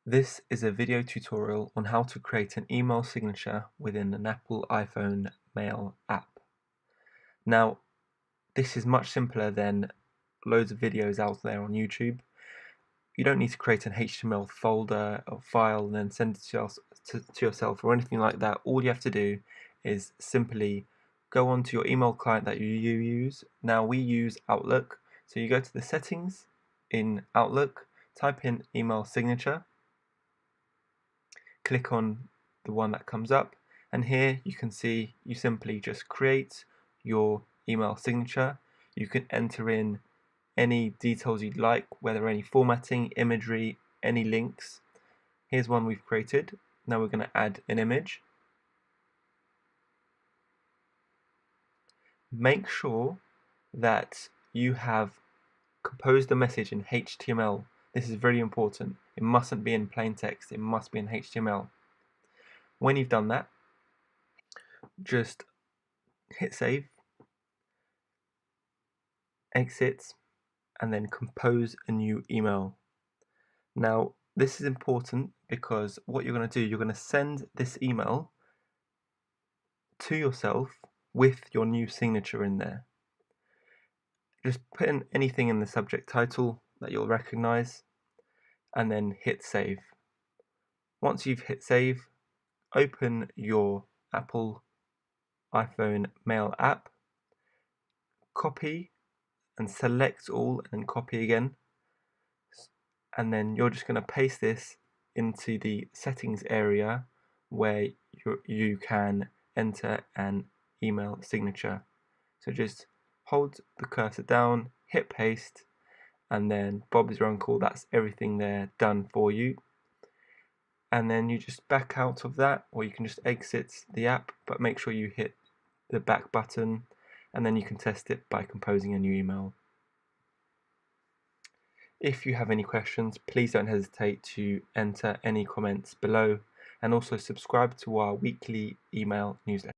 This is a video tutorial on how to create an email signature within an Apple iPhone Mail app. Now, this is much simpler than loads of videos out there on YouTube. You don't need to create an HTML folder or file and then send it to yourself or anything like that. All you have to do is simply go onto your email client that you use. Now, we use Outlook, so you go to the settings in Outlook, type in email signature, click on the one that comes up, and here you can see you simply just create your email signature. You can enter in any details you'd like, whether any formatting, imagery, any links. Here's one we've created. Now we're going to add an image. Make sure that you have composed the message in HTML. This is very important. It mustn't be in plain text, it must be in HTML. When you've done that, just hit save, exit, and then compose a new email. Now, this is important because what you're going to do, you're going to send this email to yourself with your new signature in there. Just put in anything in the subject title that you'll recognize and then hit save. Once you've hit save, open your Apple iPhone Mail app, copy and select all and then copy again, and then you're just going to paste this into the settings area where you can enter an email signature. So just hold the cursor down, hit paste, and then Bob's your uncle, that's everything there done for you. And then you just back out of that, or you can just exit the app, but make sure you hit the back button, and then you can test it by composing a new email. If you have any questions, please don't hesitate to enter any comments below, and also subscribe to our weekly email newsletter.